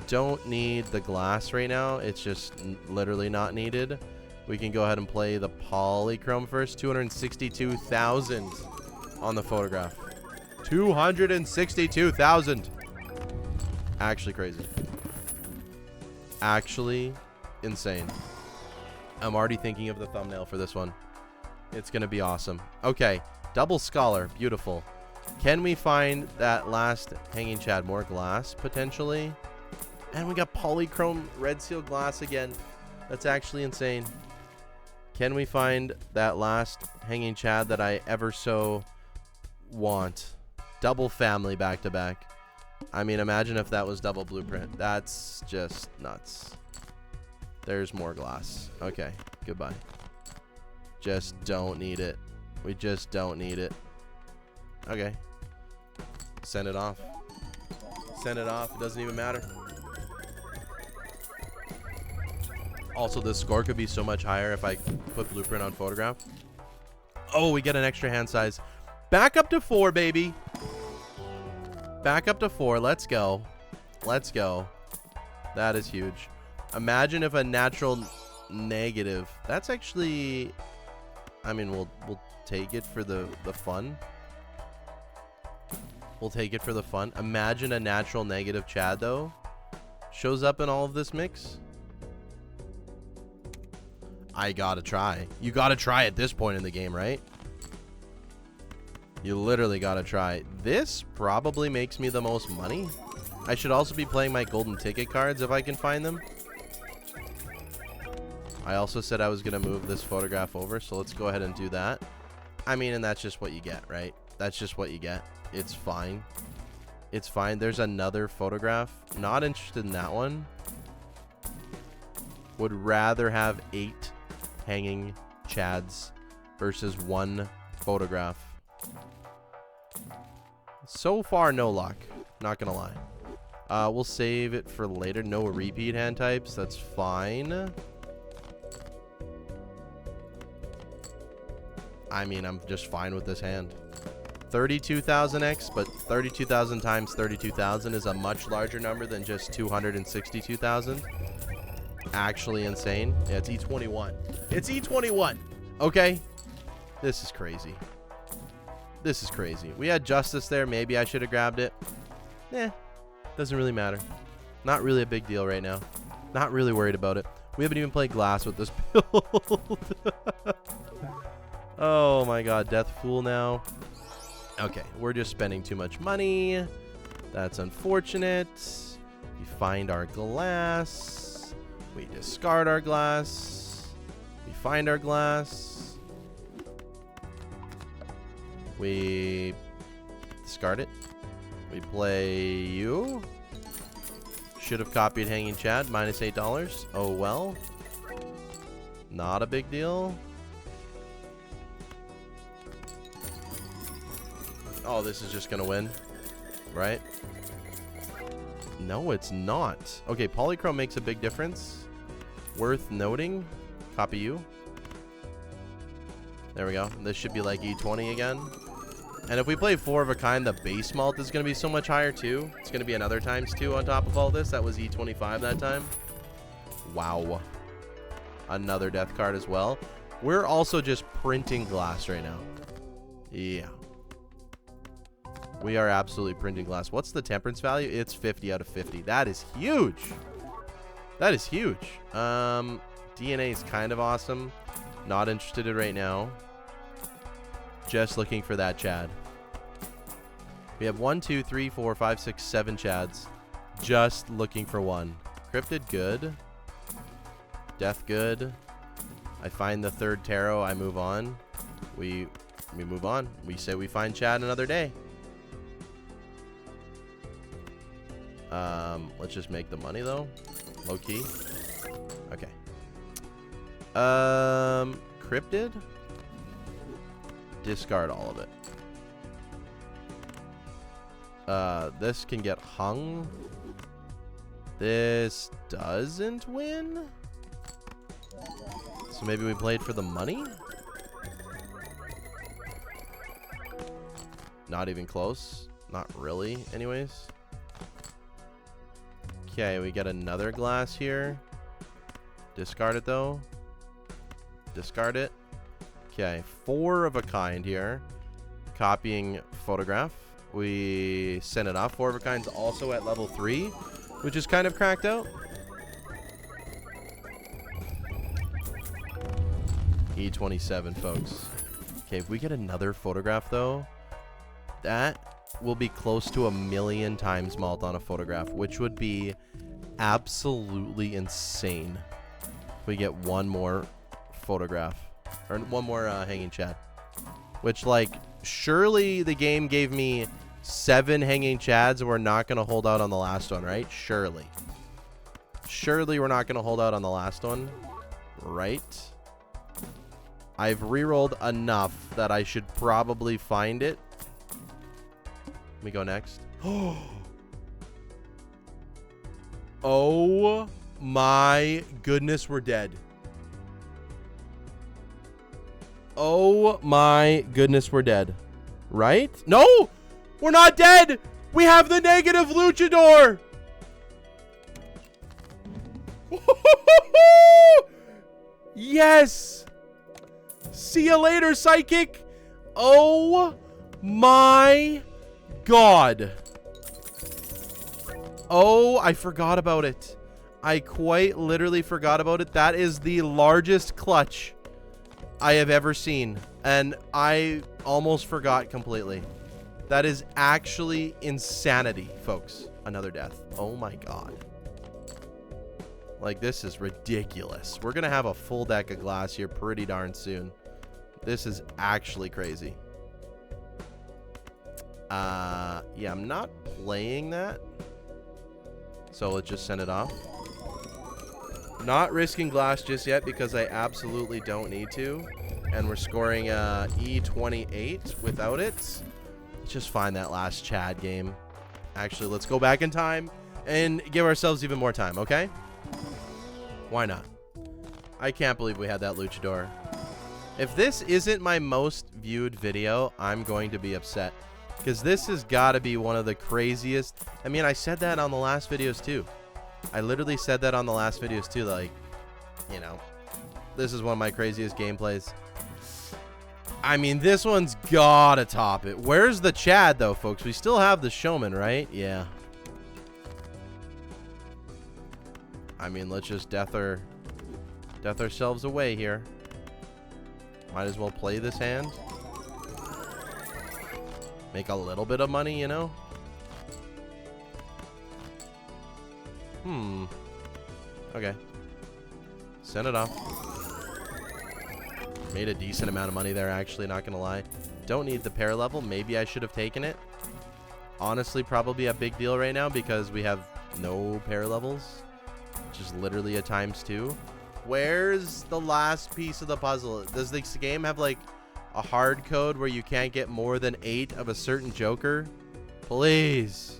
Speaker 1: Don't need the glass right now. It's just literally not needed. We can go ahead and play the polychrome first. 262,000 on the photograph. 262,000. Actually crazy. Actually insane. I'm already thinking of the thumbnail for this one. It's going to be awesome. Okay. Double scholar. Beautiful. Can we find that last hanging chad? More glass, potentially. And we got polychrome red seal glass again. That's actually insane. Can we find that last hanging chad that I ever so want? Double family back to back. I mean, imagine if that was double blueprint. That's just nuts. There's more glass. Okay, goodbye. Just don't need it. We just don't need it. Okay. Send it off. Send it off. It doesn't even matter. Also, the score could be so much higher if I put blueprint on photograph. Oh, we get an extra hand size. Back up to 4, baby. Back up to 4. Let's go. Let's go. That is huge. Imagine if a natural negative. That's actually... I mean, we'll take it for the fun. We'll take it for the fun. Imagine a natural negative chad, though. Shows up in all of this mix. I gotta try. You gotta try at this point in the game, right? You literally gotta try. This probably makes me the most money. I should also be playing my golden ticket cards if I can find them. I also said I was gonna move this photograph over, so let's go ahead and do that. I mean, and that's just what you get, right? That's just what you get. It's fine. It's fine. There's another photograph. Not interested in that one. Would rather have 8 hanging chads versus 1 photograph. So far, no luck. Not gonna lie. We'll save it for later. No repeat hand types. That's fine. I mean, I'm just fine with this hand. 32,000x, but 32,000 times 32,000 is a much larger number than just 262,000. Actually insane. Yeah, it's E21. It's E21. Okay? This is crazy. This is crazy. We had justice there. Maybe I should have grabbed it. Doesn't really matter. Not really a big deal right now. Not really worried about it. We haven't even played glass with this build. Oh my god, Death Fool now. Okay, we're just spending too much money. That's unfortunate. We find our glass. We discard our glass. We find our glass. We discard it. We play you. Should have copied Hanging Chad, minus $8. Oh well. Not a big deal. Oh, this is just gonna win, right? No, it's not. Okay, polychrome makes a big difference. Worth noting. Copy you. There we go. This should be like E20 again. And if we play 4 of a kind, the base malt is going to be so much higher too. It's going to be another ×2 on top of all this. That was E25 that time. Wow. Another death card as well. We're also just printing glass right now. Yeah. We are absolutely printing glass. What's the temperance value? It's 50 out of 50. That is huge. That is huge. DNA is kind of awesome. Not interested in it right now. Just looking for that Chad. We have 1, 2, 3, 4, 5, 6, 7 Chads. Just looking for one. Cryptid, good. Death, good. I find the 3rd tarot. I move on. We move on. We say we find Chad another day. Let's just make the money though. Low key. Okay. Cryptid. Discard all of it. This can get hung. This doesn't win. So maybe we played for the money? Not even close. Not really, anyways. Okay, we get another glass here. Discard it, though. Discard it. Okay, 4 of a kind here. Copying photograph. We send it off. 4 of a kind's also at level 3, which is kind of cracked out. E27, folks. Okay, if we get another photograph, though, that will be close to 1,000,000 times malt on a photograph, which would be absolutely insane if we get one more photograph or one more hanging Chad, which, like, surely the game gave me 7 hanging Chads and we're not going to hold out on the last one, right? Surely we're not going to hold out on the last one, right? I've rerolled enough that I should probably find it. Let me go next. Oh my goodness, we're dead. Oh my goodness, we're dead. Right? No! We're not dead! We have the negative luchador! Yes! See you later, psychic! Oh my god. Oh, I forgot about it. I quite literally forgot about it. That is the largest clutch I have ever seen. And I almost forgot completely. That is actually insanity, folks. Another death. Oh my god. Like, this is ridiculous. We're going to have a full deck of glass here pretty darn soon. This is actually crazy. Yeah, I'm not playing that. So let's just send it off. Not risking glass just yet because I absolutely don't need to. And we're scoring E28 without it. Let's just find that last Chad game. Actually, let's go back in time and give ourselves even more time, okay? Why not? I can't believe we had that luchador. If this isn't my most viewed video, I'm going to be upset. Because this has got to be one of the craziest. I mean, I said that on the last videos too. I literally said that on the last videos too. Like, you know, this is one of my craziest gameplays. I mean, this one's got to top it. Where's the Chad though, folks? We still have the Showman, right? Yeah. I mean, let's just death ourselves away here. Might as well play this hand. Make a little bit of money, you know? Okay. Send it off. Made a decent amount of money there, actually, not gonna lie. Don't need the pair level. Maybe I should have taken it. Honestly, probably a big deal right now because we have no pair levels. Which is literally a ×2. Where's the last piece of the puzzle? Does this game have, like, a hard code where you can't get more than 8 of a certain joker? Please.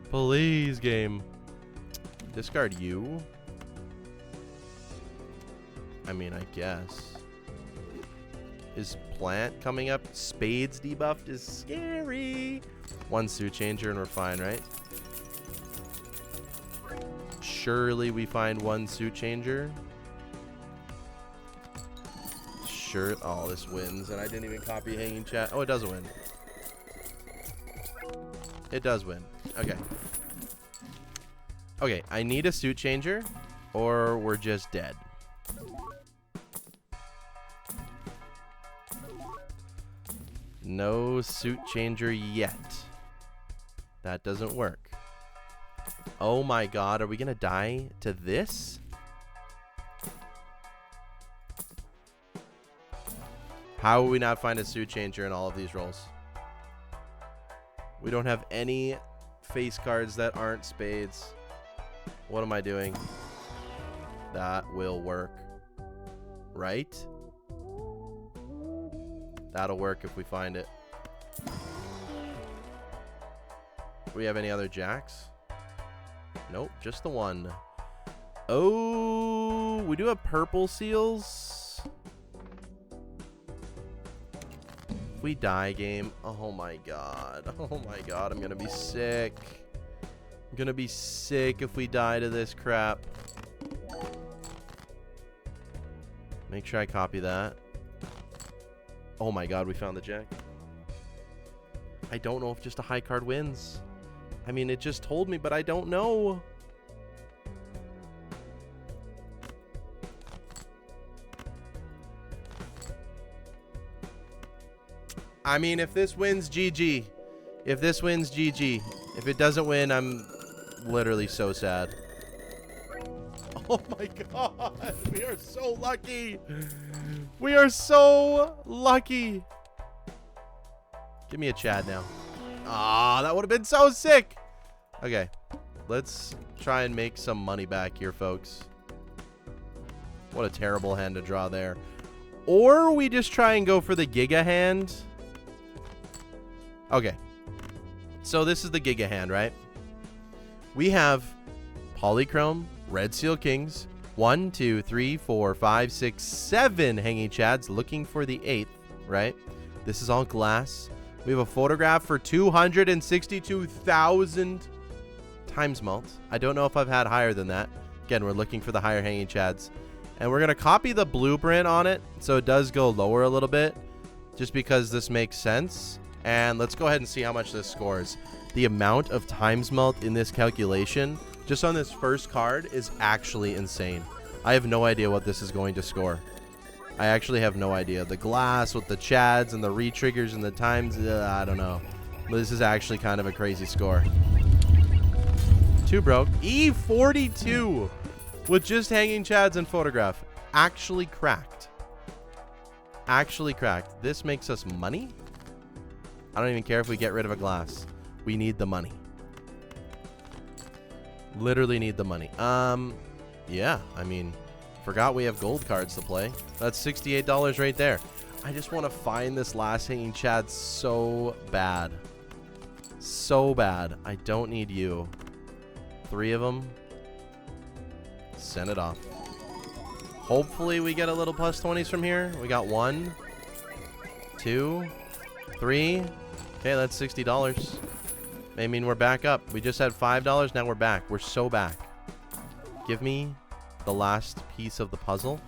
Speaker 1: Please, game. Discard you. I mean, I guess. Is plant coming up? Spades debuffed is scary. One suit changer and we're fine, right? Surely we find one suit changer. Sure. Oh, this wins. And I didn't even copy hanging chat. Oh, it doesn't win. It does win. Okay. Okay, I need a suit changer or we're just dead. No suit changer yet. That doesn't work. Oh my god, are we gonna die to this? How will we not find a suit changer in all of these rolls? We don't have any face cards that aren't spades. What am I doing? That will work. Right? That'll work if we find it. Do we have any other jacks? Nope, just the one. Oh, we do have purple seals. If we die, game. Oh my god. Oh my god, I'm gonna be sick. I'm gonna be sick if we die to this crap. Make sure I copy that. Oh my god, we found the jack. I don't know if just a high card wins. I mean, it just told me, but I don't know. I mean, if this wins, GG. If this wins, GG. If it doesn't win, I'm literally so sad. Oh my god. We are so lucky. We are so lucky. Give me a Chad now. Ah, that would have been so sick. Okay. Let's try and make some money back here, folks. What a terrible hand to draw there. Or we just try and go for the Giga hand. Okay. So this is the Giga hand, right? We have Polychrome, Red Seal Kings, 1, 2, 3, 4, 5, 6, 7 hanging Chads looking for the 8th, right? This is all glass. We have a photograph for 262,000 times mult. I don't know if I've had higher than that. Again, we're looking for the higher hanging Chads. And we're going to copy the blueprint on it so it does go lower a little bit just because this makes sense. And let's go ahead and see how much this scores. The amount of times mult in this calculation just on this first card is actually insane. I have no idea what this is going to score. I actually have no idea. The glass with the chads and the re-triggers and the times, I don't know. But this is actually kind of a crazy score. 2 broke. E42 with just hanging chads and photograph. Actually cracked. Actually cracked. This makes us money? I don't even care if we get rid of a glass. We need the money. Literally need the money. Yeah, I mean, forgot we have gold cards to play. That's $68 right there. I just want to find this last hanging chad so bad. So bad. I don't need you. 3 of them. Send it off. Hopefully we get a little plus 20s from here. We got 1, 2, 3. Okay, that's $60. I mean, we're back up. We just had $5. Now we're back. We're so back. Give me the last piece of the puzzle,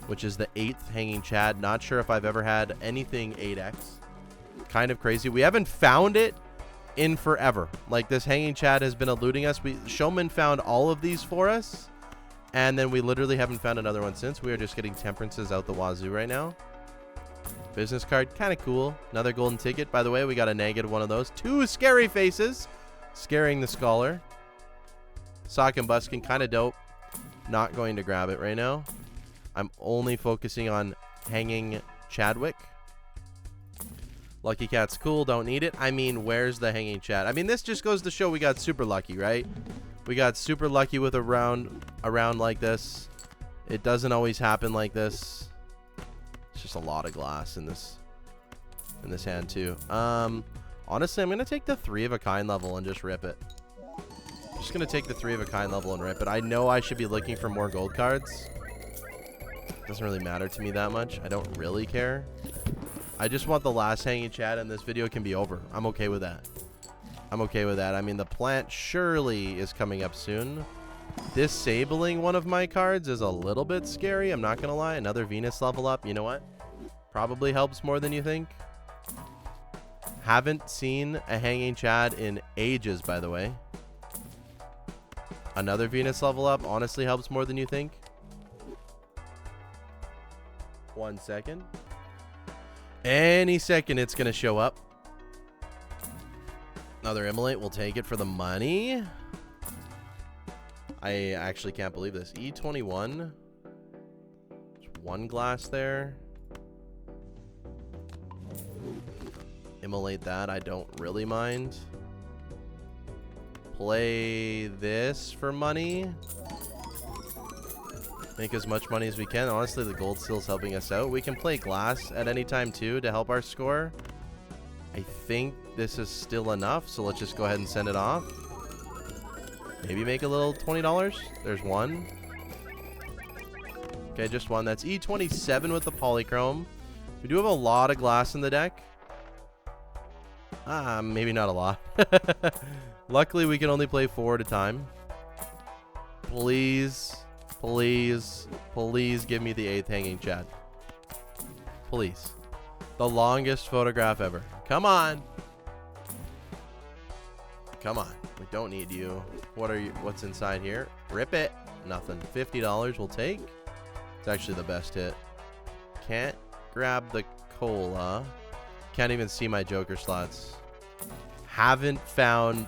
Speaker 1: which is the 8th hanging chad. Not sure if I've ever had anything 8x. Kind of crazy. We haven't found it in forever. Like, this hanging chad has been eluding us. Showman found all of these for us, and then we literally haven't found another one since. We are just getting temperances out the wazoo right now. Business card, kind of cool. Another golden ticket. By the way, we got a negative one of those. 2 scary faces. Scaring the scholar. Sock and Buskin, kind of dope. Not going to grab it right now. I'm only focusing on hanging Chadwick. Lucky Cat's cool. Don't need it. I mean, where's the hanging Chad? I mean, this just goes to show we got super lucky, right? We got super lucky with a round like this. It doesn't always happen like this. It's just a lot of glass in this hand too. Honestly, I'm gonna take the 3 of a kind level and just rip it. Just gonna take the 3 of a kind level and rip it. I know I should be looking for more gold cards. Doesn't really matter to me that much. I don't really care. I just want the last hanging chat, and this video can be over. I'm okay with that. I'm okay with that. I mean, the plant surely is coming up soon. Disabling one of my cards is a little bit scary. I'm not gonna lie. Another Venus level up. You know what? Probably helps more than you think. Haven't seen a hanging chad in ages, by the way. Another Venus level up honestly helps more than you think. 1 second. Any second it's gonna show up. Another Immolate. We'll take it for the money. I actually can't believe this. E21. There's 1 glass there. Immolate that. I don't really mind. Play this for money. Make as much money as we can. Honestly, the gold steel's helping us out. We can play glass at any time too to help our score. I think this is still enough, so let's just go ahead and send it off. Maybe make a little $20. There's 1. Okay, just 1. That's E27 with the polychrome. We do have a lot of glass in the deck. Maybe not a lot. Luckily, we can only play 4 at a time. Please, please, please give me the 8th hanging chad. Please. The longest photograph ever. Come on. Come on. We don't need you. What are you? What's inside here? Rip it. Nothing. $50 we'll take. It's actually the best hit. Can't grab the cola. Can't even see my Joker slots. Haven't found...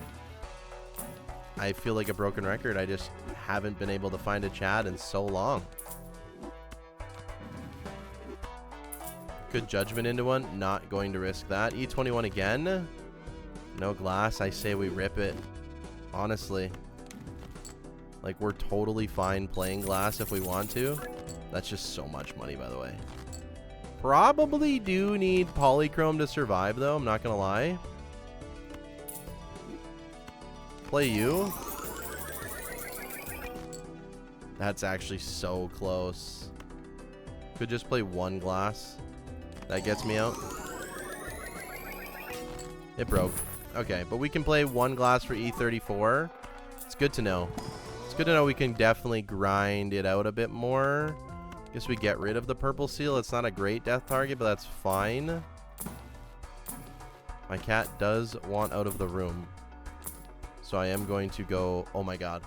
Speaker 1: I feel like a broken record. I just haven't been able to find a Chad in so long. Good judgment into one. Not going to risk that. E21 again. No glass. I say we rip it. Honestly. Like, we're totally fine playing glass if we want to. That's just so much money, by the way. Probably do need polychrome to survive, though. I'm not going to lie. Play you. That's actually so close. Could just play 1 glass. That gets me out. It broke. Okay, but we can play 1 glass for E34. It's good to know. It's good to know we can definitely grind it out a bit more. Guess we get rid of the purple seal. It's not a great death target, but that's fine. My cat does want out of the room. So I am going to go... Oh, my God.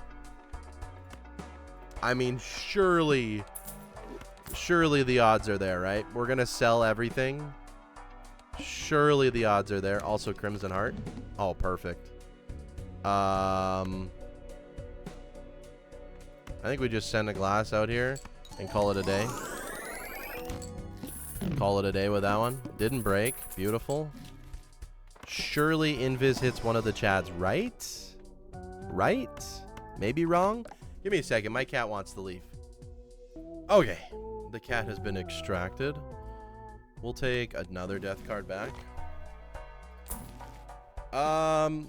Speaker 1: I mean, surely the odds are there, right? We're going to sell everything. Surely the odds are there. Also, Crimson Heart. Oh, perfect. I think we just send a glass out here and call it a day. Call it a day with that one. Didn't break. Beautiful. Surely Invis hits one of the Chads, right? Right? Maybe wrong? Give me a second. My cat wants to leave. Okay. The cat has been extracted. We'll take another death card back.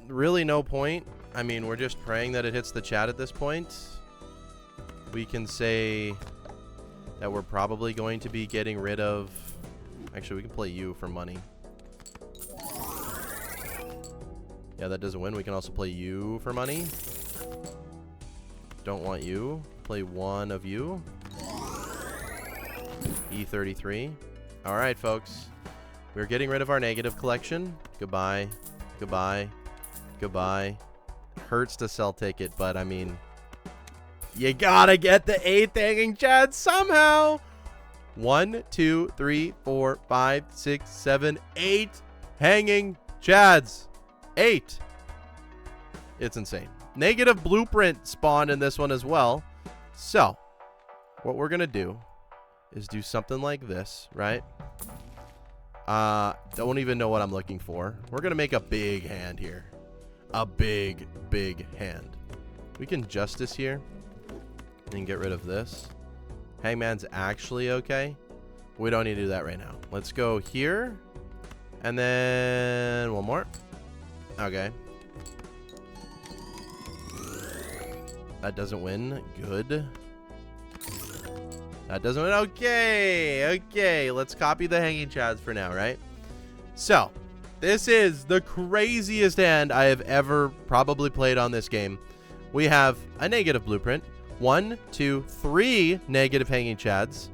Speaker 1: Really no point. I mean, we're just praying that it hits the chat at this point. We can say that we're probably going to be getting rid of... Actually, we can play you for money. Yeah, that doesn't win. We can also play you for money. Don't want you. Play one of you. E33. All right, folks. We're getting rid of our negative collection. Goodbye. Goodbye. Goodbye. Hurts to sell ticket, but I mean... You gotta get the 8th hanging Chad somehow. 1, 2, 3, 4, 5, 6, 7, 8 hanging Chads. 8. It's insane. Negative blueprint spawned in this one as well. So, what we're gonna do is do something like this, right? Don't even know what I'm looking for. We're gonna make a big hand here. A big hand. We can justice here and get rid of this. Hangman's actually okay. We don't need to do that right now. Let's go here. And then one more. Okay. That doesn't win. Good. That doesn't win. Okay. Okay. Let's copy the hanging chads for now, right? So, this is the craziest hand I have ever probably played on this game. We have a negative blueprint. 1, 2, 3 negative hanging chads.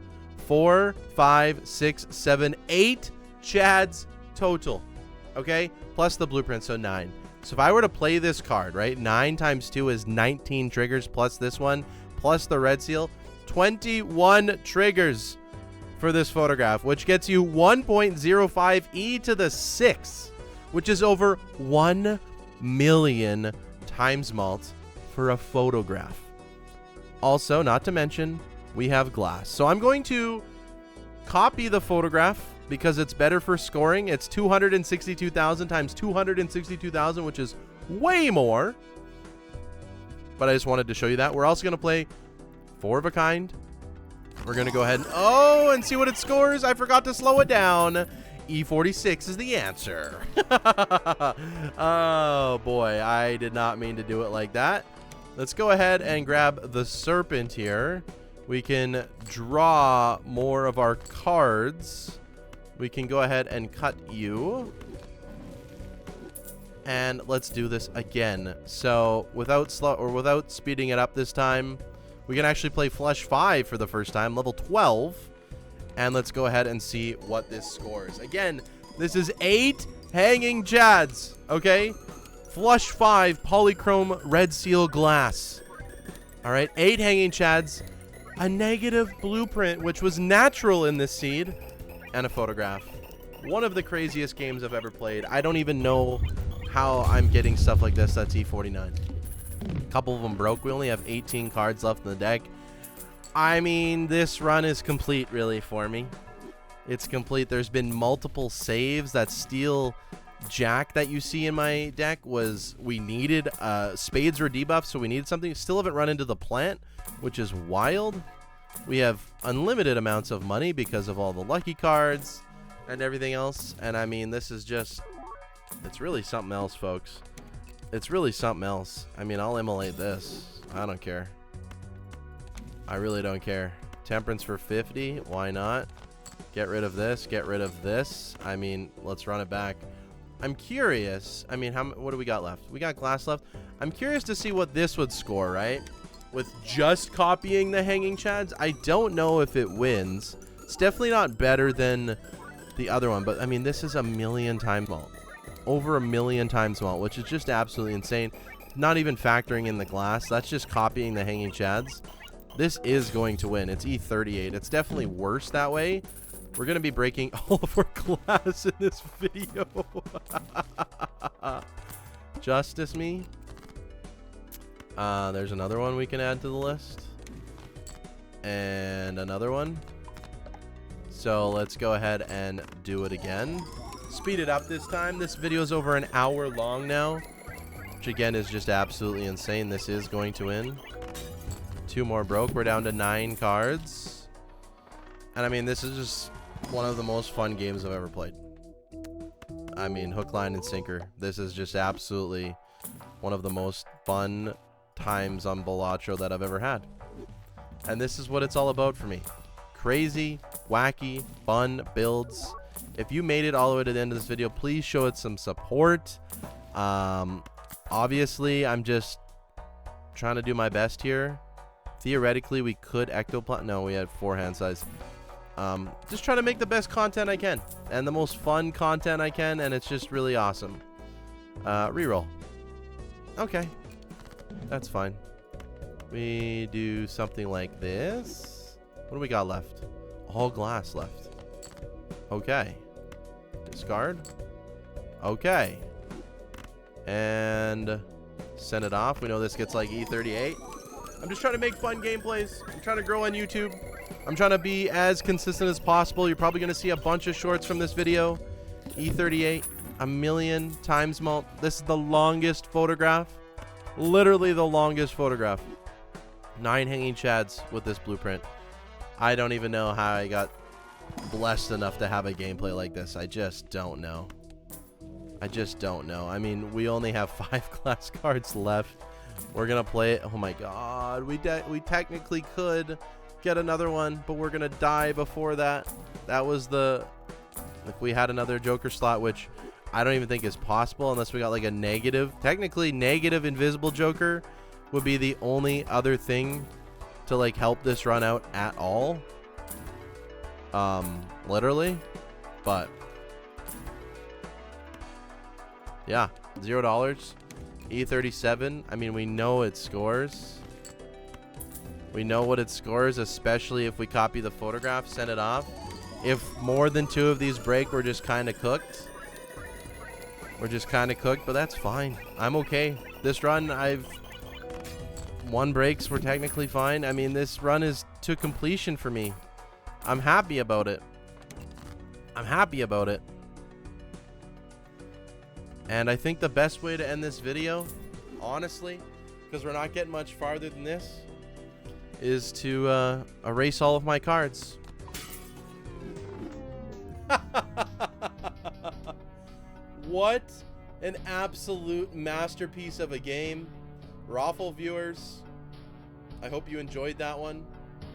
Speaker 1: 4, 5, 6, 7, 8 chads total. Okay? Plus the blueprint, so 9. So if I were to play this card, right? 9 times 2 is 19 triggers plus this one, plus the red seal. 21 triggers for this photograph, which gets you 1.05 e to the 6, which is over 1 million times malt for a photograph. Also, not to mention, we have glass. So I'm going to copy the photograph because it's better for scoring. It's 262,000 times 262,000, which is way more. But I just wanted to show you that. We're also going to play 4 of a kind. We're going to go ahead and see what it scores. I forgot to slow it down. E46 is the answer. Oh, boy. I did not mean to do it like that. Let's go ahead and grab the serpent here. We can draw more of our cards. We can go ahead and cut you. And let's do this again. So without speeding it up this time, we can actually play Flush 5 for the first time, level 12. And let's go ahead and see what this scores. Again, this is 8 hanging chads, okay? Flush 5 polychrome red seal glass. All right, 8 hanging chads, a negative blueprint, which was natural in this seed, and a photograph. One of the craziest games I've ever played. I don't even know how I'm getting stuff like this. That's E49. A couple of them broke. We only have 18 cards left in the deck. I mean, this run is complete, really, for me. It's complete. There's been multiple saves. That steel jack that you see in my deck was, we needed, spades were debuffed, so we needed something. Still haven't run into the plant, which is wild. We have unlimited amounts of money because of all the lucky cards and everything else. And I mean, this is just, it's really something else, folks. It's really something else. I mean, I'll immolate this. I don't care. I really don't care. Temperance for 50. Why not? Get rid of this. Get rid of this. I mean, let's run it back. I'm curious. I mean, what do we got left? We got glass left. I'm curious to see what this would score, right? With just copying the hanging chads. I don't know if it wins. It's definitely not better than the other one, but I mean, this is a million times malt. Over a million times malt, which is just absolutely insane. not even factoring in the glass. That's just copying the hanging chads. This is going to win. It's E38. It's definitely worse that way. We're going to be breaking all of our glass in this video. Justice me. There's another one we can add to the list. And another one. So let's go ahead and do it again. Speed it up this time. This video is over an hour long now, which again is just absolutely insane. This is going to win. 2 more broke. We're down to 9 cards. And I mean, this is just one of the most fun games I've ever played. I mean, hook, line, and sinker. This is just absolutely one of the most fun times on Balatro that I've ever had. And this is what it's all about for me. Crazy, wacky, fun builds. If you made it all the way to the end of this video, please show it some support. Obviously, I'm just trying to do my best here. Theoretically, we could ectoplasm. No, we had 4 hand size. Just trying to make the best content I can and the most fun content I can, and it's just really awesome. Reroll. Okay, that's fine. We do something like this. What do we got left? All glass left. Okay. Discard. Okay. And send it off. We know this gets like E38. I'm just trying to make fun gameplays. I'm trying to grow on YouTube. I'm trying to be as consistent as possible. You're probably going to see a bunch of shorts from this video. E38, a million times mult. This is the longest photograph. Literally the longest photograph. 9 hanging chads with this blueprint. I don't even know how I got blessed enough to have a gameplay like this. I just don't know. I just don't know. I mean, we only have 5 glass cards left. We're going to play it. Oh my god. We technically could get another one, but we're going to die before that. That was the... If we had another Joker slot, which I don't even think is possible unless we got like a negative. Technically, negative invisible Joker would be the only other thing to like help this run out at all. Literally. But yeah, $0. E37. I mean, we know it scores. We know what it scores, especially if we copy the photograph, send it off. If more than 2 of these break, we're just kind of cooked. We're just kind of cooked, but that's fine. I'm okay. This run, 1 breaks, we're technically fine. I mean, this run is to completion for me. I'm happy about it. I'm happy about it. And I think the best way to end this video, honestly, because we're not getting much farther than this, is to erase all of my cards. What an absolute masterpiece of a game. Raffle viewers, I hope you enjoyed that one.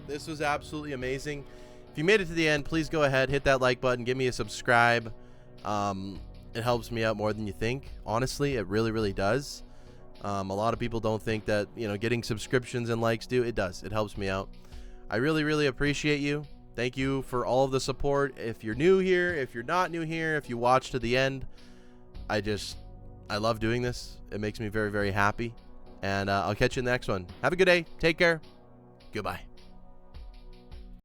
Speaker 1: This was absolutely amazing. If you made it to the end, please go ahead, hit that like button, give me a subscribe. It helps me out more than you think. Honestly, it really, really does. A lot of people don't think that, you know, getting subscriptions and likes do. It does. It helps me out. I really, really appreciate you. Thank you for all of the support. If you're new here, if you're not new here, if you watch to the end, I love doing this. It makes me very, very happy. And I'll catch you in the next one. Have a good day. Take care. Goodbye.